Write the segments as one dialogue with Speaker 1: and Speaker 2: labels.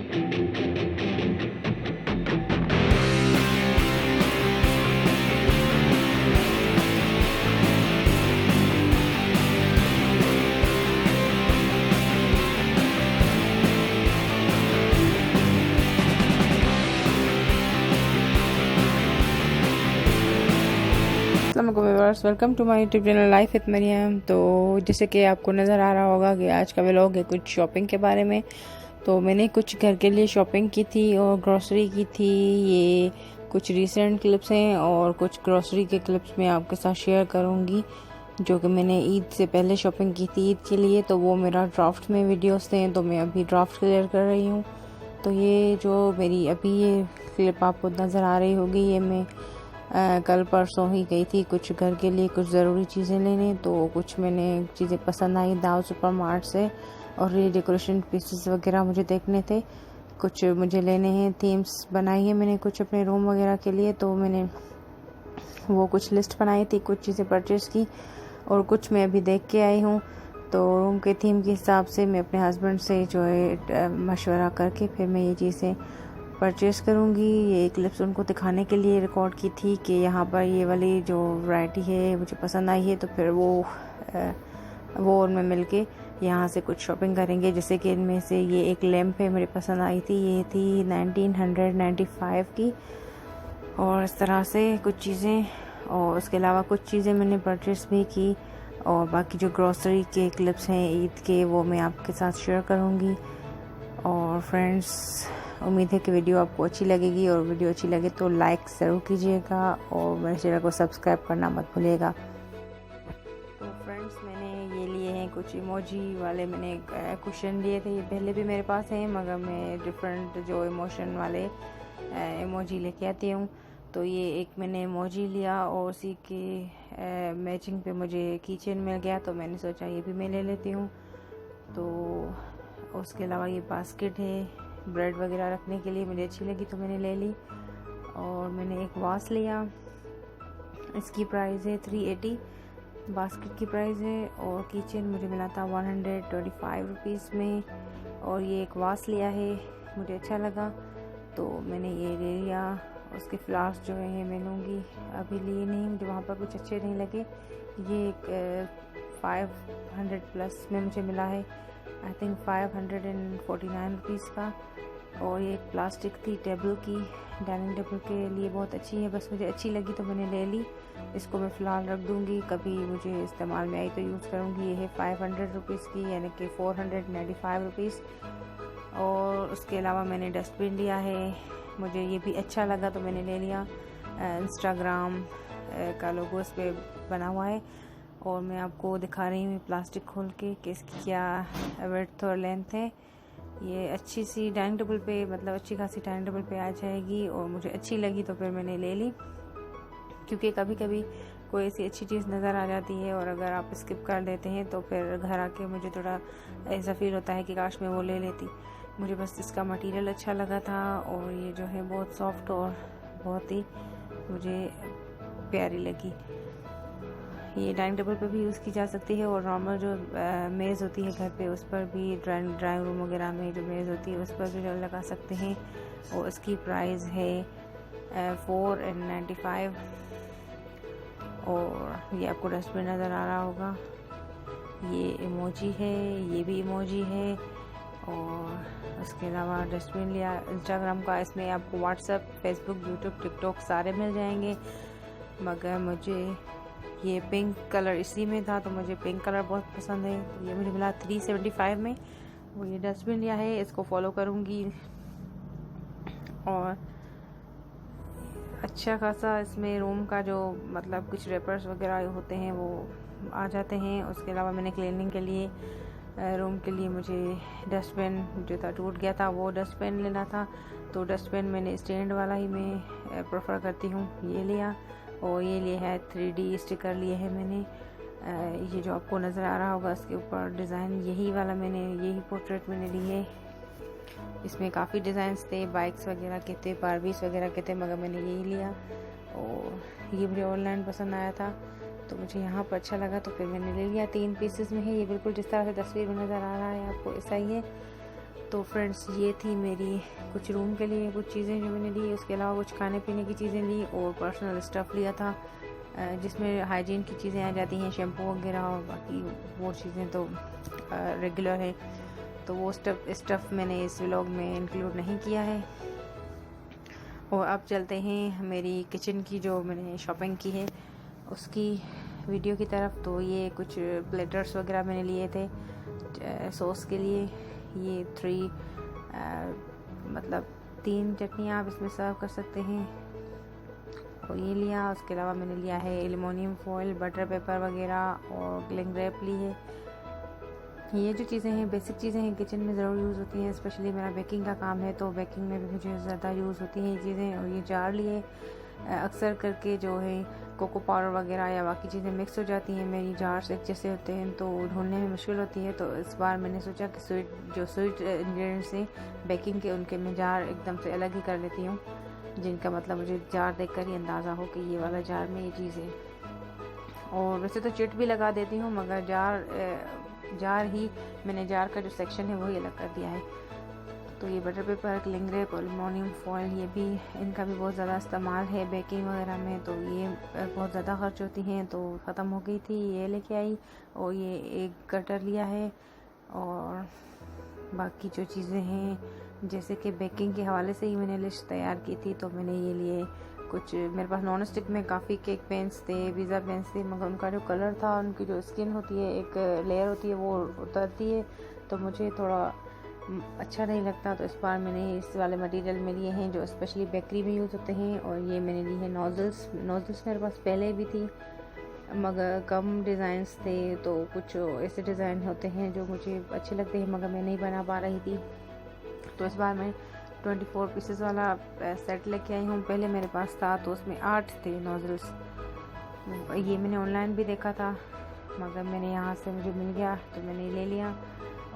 Speaker 1: Welcome to my YouTube channel life with Mariam. तो जैसे कि आपको नज़र आ रहा होगा कि आज का व्लॉग है कुछ शॉपिंग के बारे में। तो मैंने कुछ घर के लिए शॉपिंग की थी और ग्रॉसरी की थी। ये कुछ रीसेंट क्लिप्स हैं और कुछ ग्रॉसरी के क्लिप्स मैं आपके साथ शेयर करूंगी जो कि मैंने ईद से पहले शॉपिंग की थी ईद के लिए। तो वो मेरा ड्राफ्ट में वीडियोस थे, तो मैं अभी ड्राफ्ट क्लियर कर रही हूँ। तो ये जो मेरी अभी ये क्लिप आपको नज़र आ रही होगी, ये मैं कल परसों ही गई थी कुछ घर के लिए कुछ ज़रूरी चीज़ें लेने। तो कुछ मैंने चीज़ें पसंद आई दाव सुपर मार्ट से, और ये डेकोरेशन पीसेस वगैरह मुझे देखने थे, कुछ मुझे लेने हैं। थीम्स बनाई है मैंने कुछ अपने रूम वगैरह के लिए, तो मैंने वो कुछ लिस्ट बनाई थी, कुछ चीज़ें परचेज़ की और कुछ मैं अभी देख के आई हूँ। तो रूम के थीम के हिसाब से मैं अपने हस्बैंड से जो है मशवरा करके फिर मैं ये चीज़ें परचेज़ करूँगी। ये क्लिप्स उनको दिखाने के लिए रिकॉर्ड की थी कि यहाँ पर ये वाली जो वैरायटी है मुझे पसंद आई है, तो फिर वो और मैं मिलके यहाँ से कुछ शॉपिंग करेंगे। जैसे कि इनमें से ये एक लैम्प है मुझे पसंद आई थी, ये थी 1995 की, और इस तरह से कुछ चीज़ें। और उसके अलावा कुछ चीज़ें मैंने परचेज़ भी की, और बाकी जो ग्रॉसरी के क्लिप्स हैं ईद के वो मैं आपके साथ शेयर करूँगी। और फ्रेंड्स, उम्मीद है कि वीडियो आपको अच्छी लगेगी, और वीडियो अच्छी लगे तो लाइक ज़रूर कीजिएगा और मेरे चैनल को सब्सक्राइब करना मत भूलिएगा। तो फ्रेंड्स, मैंने ये लिए हैं कुछ इमोजी वाले, मैंने क्वेश्चन लिए थे, ये पहले भी मेरे पास हैं मगर मैं डिफरेंट जो इमोशन वाले इमोजी लेके आती हूँ। तो ये एक मैंने इमोजी लिया और उसी के मैचिंग पे मुझे कीचेन मिल गया, तो मैंने सोचा ये भी मैं ले लेती हूँ। तो उसके अलावा ये बास्केट है ब्रेड वगैरह रखने के लिए, मुझे अच्छी लगी तो मैंने ले ली। और मैंने एक वास लिया, इसकी प्राइस है 380, बास्केट की प्राइस है, और किचन मुझे मिला था 125 रुपीज़ में। और ये एक वास लिया है, मुझे अच्छा लगा तो मैंने ये ले लिया। उसके फ्लावर्स जो है मैं लूँगी, अभी लिए नहीं, मुझे वहाँ पर कुछ अच्छे नहीं लगे। ये एक 500 प्लस में मुझे मिला है, आई थिंक 549 रुपीज़ का। और ये एक प्लास्टिक थी टेबल की, डाइनिंग टेबल के लिए बहुत अच्छी है, बस मुझे अच्छी लगी तो मैंने ले ली। इसको मैं फ़िलहाल रख दूँगी, कभी मुझे इस्तेमाल में आई तो यूज़ करूँगी। ये है 500 रुपीज़ की, यानी कि 495 रुपीज़। और उसके अलावा मैंने डस्टबिन लिया है, मुझे ये भी अच्छा लगा तो मैंने ले लिया। इंस्टाग्राम का लोगो इस पर बना हुआ है, और मैं आपको दिखा रही हूँ प्लास्टिक खोल के कि इसकी क्या विड्थ और लेंथ है। ये अच्छी सी डाइनिंग टेबल पे, मतलब अच्छी खासी डाइनिंग टेबल पे आ जाएगी, और मुझे अच्छी लगी तो फिर मैंने ले ली। क्योंकि कभी कभी कोई ऐसी अच्छी चीज़ नज़र आ जाती है और अगर आप स्किप कर देते हैं तो फिर घर आके मुझे थोड़ा ऐसा फील होता है कि काश मैं वो ले लेती। मुझे बस इसका मटेरियल अच्छा लगा था, और ये जो है बहुत सॉफ्ट और बहुत ही मुझे प्यारी लगी। ये डाइनिंग टेबल पर भी यूज़ की जा सकती है, और नॉर्मल जो मेज़ होती है घर पे उस पर भी, ड्राइंग रूम वगैरह में जो मेज़ होती है उस पर भी लगा सकते हैं। और इसकी प्राइस है 495। और ये आपको डस्टबिन नज़र आ रहा होगा, ये इमोजी है, ये भी इमोजी है। और उसके अलावा डस्टबिन लिया इंस्टाग्राम का, इसमें आपको व्हाट्सएप, फेसबुक, यूट्यूब, टिकटॉक सारे मिल जाएंगे, मगर मुझे ये पिंक कलर इसी में था तो मुझे पिंक कलर बहुत पसंद है, तो ये मुझे मिला 375 में। वो ये डस्टबिन लिया है, इसको फॉलो करूँगी। और अच्छा खासा इसमें रूम का जो मतलब कुछ रेपर्स वगैरह होते हैं वो आ जाते हैं। उसके अलावा मैंने क्लीनिंग के लिए रूम के लिए मुझे डस्टबिन जो था टूट गया था, वो डस्टबिन लेना था, तो डस्टबिन मैंने स्टैंड वाला ही मैं प्रेफर करती हूँ, ये लिया। और ये लिए है 3D स्टिकर लिए है मैंने, ये जो आपको नज़र आ रहा होगा इसके ऊपर डिज़ाइन, यही वाला मैंने, यही पोर्ट्रेट मैंने ली है। इसमें काफ़ी डिज़ाइंस थे, बाइक्स वगैरह के थे, बारबीज वगैरह के थे, मगर मैंने यही लिया। और ये मुझे ऑनलाइन पसंद आया था तो मुझे यहाँ पर अच्छा लगा तो फिर मैंने ले लिया। 3 पीसेस में है ये, बिल्कुल जिस तरह से तस्वीर में नज़र आ रहा है आपको ऐसा ही है। तो फ्रेंड्स ये थी मेरी कुछ रूम के लिए कुछ चीज़ें जो मैंने ली, उसके अलावा कुछ खाने पीने की चीज़ें ली और पर्सनल स्टफ़ लिया था जिसमें हाइजीन की चीज़ें आ जाती हैं, शैम्पू वगैरह, और बाकी वो चीज़ें तो रेगुलर है, तो वो स्टफ़ मैंने इस व्लॉग में इंक्लूड नहीं किया है। और अब चलते हैं मेरी किचन की जो मैंने शॉपिंग की है उसकी वीडियो की तरफ। तो ये कुछ प्लेटर्स वगैरह मैंने लिए थे सॉस के लिए, ये 3 चटनियाँ आप इसमें सर्व कर सकते हैं, और ये लिया। उसके अलावा मैंने लिया है एल्युमिनियम फॉइल, बटर पेपर वगैरह, और क्लिंग रैप ली है। ये जो चीज़ें हैं बेसिक चीज़ें हैं, किचन में ज़रूर यूज़ होती हैं, स्पेशली मेरा बेकिंग का काम है तो बेकिंग में भी मुझे ज़्यादा यूज़ होती हैं ये चीज़ें। और ये जार लिए, अक्सर करके जो है कोको पाउडर वगैरह या बाकी चीज़ें मिक्स हो जाती हैं मेरी जार्स एक जैसे होते हैं, तो ढूंढने में मुश्किल होती है। तो इस बार मैंने सोचा कि स्वीट इंग्रेडिएंट्स हैं बेकिंग के, उनके मैं जार एकदम से अलग ही कर लेती हूँ, जिनका मतलब मुझे जार देखकर ही अंदाज़ा हो कि ये वाला जार में ये चीज़ है। और वैसे तो चिट भी लगा देती हूँ, मगर जार ही मैंने जार का जो सेक्शन है वही अलग कर दिया है। तो ये बटर पेपर, क्लिंग रैप और एल्युमिनियम फॉइल, ये भी इनका भी बहुत ज़्यादा इस्तेमाल है बेकिंग वगैरह में, तो ये बहुत ज़्यादा खर्च होती हैं, तो ख़त्म हो गई थी, ये लेके आई। और ये एक कटर लिया है, और बाकी जो चीज़ें हैं जैसे कि बेकिंग के हवाले से ही मैंने लिस्ट तैयार की थी, तो मैंने ये लिए कुछ, मेरे पास नॉन स्टिक में काफ़ी केक पेन्स थे, पिज़्ज़ा पेन्स थे, मगर उनका जो कलर था, उनकी जो स्किन होती है, एक लेयर होती है, वो उतरती है, तो मुझे थोड़ा अच्छा नहीं लगता। तो इस बार मैंने इस वाले मटेरियल में लिए हैं जो स्पेशली बेकरी में यूज़ होते हैं। और ये मैंने ली है नोज़ल्स मेरे पास पहले भी थी, मगर कम डिज़ाइंस थे, तो कुछ ऐसे डिज़ाइन होते हैं जो मुझे अच्छे लगते हैं मगर मैं नहीं बना पा रही थी। तो इस बार मैं 24 पीसेस वाला सेट लेके आई हूँ। पहले मेरे पास था तो उसमें 8 थे नोज़ल्स, ये मैंने ऑनलाइन भी देखा था, मगर मैंने यहाँ से मुझे मिल गया तो मैंने ले लिया।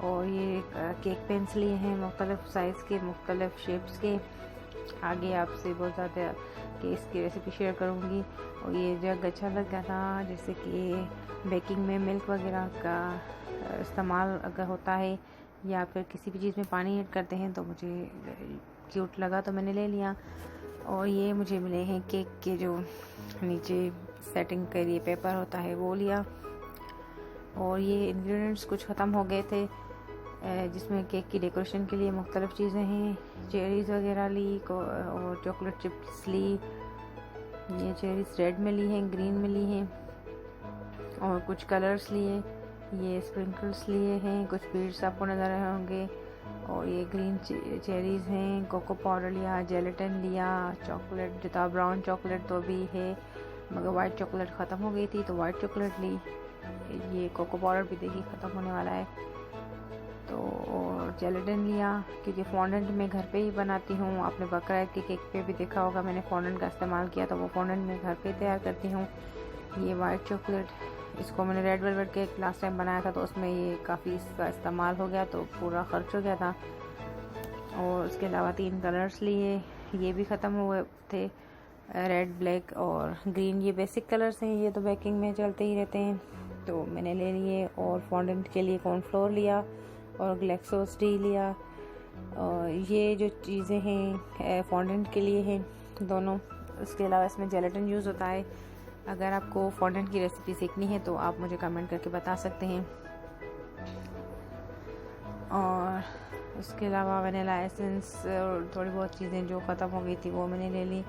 Speaker 1: और ये केक पेन्स लिए हैं मुख्तलिफ़ साइज़ के, मुख्तलिफ़ शेप्स के। आगे आपसे बहुत ज़्यादा कि इसकी रेसिपी शेयर करूँगी। और ये जग अच्छा लग गया था, जैसे कि बेकिंग में मिल्क वगैरह का इस्तेमाल अगर होता है या फिर किसी भी चीज़ में पानी ऐड करते हैं, तो मुझे क्यूट लगा तो मैंने ले लिया। और ये मुझे मिले हैं केक के जो नीचे सेटिंग के लिए पेपर होता है, वो लिया। और ये इंग्रेडिएंट्स कुछ ख़त्म हो गए थे जिसमें केक की डेकोरेशन के लिए मुख्तलिफ़ चीज़ें हैं, चेरीज़ वगैरह ली और चॉकलेट चिप्स ली। ये चेरीज़ रेड में ली हैं, ग्रीन में ली हैं, और कुछ कलर्स लिए, ये स्प्रिंकल्स लिए हैं, कुछ बीड्स आपको नज़र आए होंगे। और ये ग्रीन चेरीज़ हैं, कोको पाउडर लिया, जेलेटिन लिया, चॉकलेट जो था ब्राउन चॉकलेट तो भी है, मगर वाइट चॉकलेट ख़त्म हो गई थी तो वाइट चॉकलेट ली। ये कोको पाउडर भी देखिए ख़त्म होने वाला है, तो और जेलेटिन लिया, क्योंकि फॉन्डेंट मैं घर पे ही बनाती हूँ। आपने बकरा के केक पे भी देखा होगा मैंने फॉन्डेंट का इस्तेमाल किया, तो वो फॉन्डेंट मैं घर पे तैयार करती हूँ। ये वाइट चॉकलेट, इसको मैंने red velvet cake last time बनाया था, तो उसमें ये काफ़ी इसका इस्तेमाल हो गया, तो पूरा खर्च हो गया था। और उसके अलावा 3 कलर्स लिए, ये भी ख़त्म हुए थे, रेड, ब्लैक और ग्रीन। ये बेसिक कलर्स हैं, ये तो बेकिंग में चलते ही रहते हैं, तो मैंने ले लिए। और फॉन्डेंट के लिए कॉर्नफ्लोर लिया और ग्लेक्सोस डी लिया। और ये जो चीज़ें हैं फॉन्डेंट के लिए हैं दोनों। उसके अलावा इसमें जेलेटिन यूज़ होता है। अगर आपको फॉन्डेंट की रेसिपी सीखनी है तो आप मुझे कमेंट करके बता सकते हैं। और उसके अलावा वनीला एसेंस और थोड़ी बहुत चीज़ें जो ख़त्म हो गई थी वो मैंने ले ली,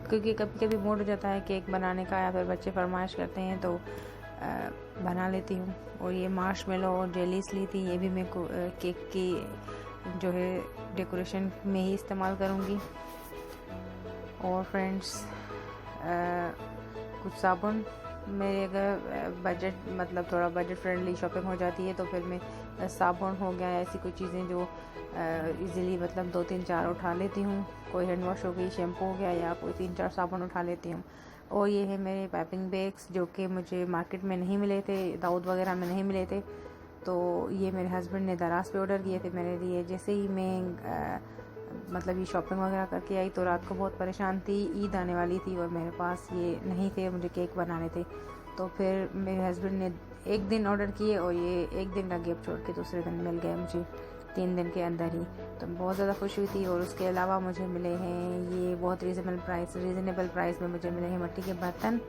Speaker 1: क्योंकि कभी कभी मूड हो जाता है केक बनाने का, या फिर बच्चे फरमाइश करते हैं तो बना लेती हूँ। और ये मार्शमेलो और जेलीस ली थी, ये भी मैं केक की जो है डेकोरेशन में ही इस्तेमाल करूँगी। और फ्रेंड्स कुछ साबुन, मेरे अगर बजट मतलब थोड़ा बजट फ्रेंडली शॉपिंग हो जाती है तो फिर मैं साबुन हो गया, ऐसी कोई चीज़ें जो इजीली मतलब 2-3-4 उठा लेती हूँ। कोई हैंड वॉश हो गई, शैम्पू हो गया, या कोई 3-4 साबुन उठा लेती हूँ। और ये है मेरे पाइपिंग बैग्स जो कि मुझे मार्केट में नहीं मिले थे, दाऊद वगैरह में नहीं मिले थे, तो ये मेरे हस्बैंड ने दराज पे ऑर्डर किए थे मेरे लिए। जैसे ही मैं मतलब ये शॉपिंग वगैरह करके आई तो रात को बहुत परेशान थी, ईद आने वाली थी और मेरे पास ये नहीं थे, मुझे केक बनाने थे। तो फिर मेरे हस्बैंड ने एक दिन ऑर्डर किए और ये एक दिन का गैप छोड़ के दूसरे दिन मिल गए मुझे 3 दिन के अंदर ही। तो बहुत ज़्यादा खुश हुई थी। और उसके अलावा मुझे मिले हैं ये बहुत रीज़नेबल प्राइस में मुझे मिले हैं मिट्टी के बर्तन।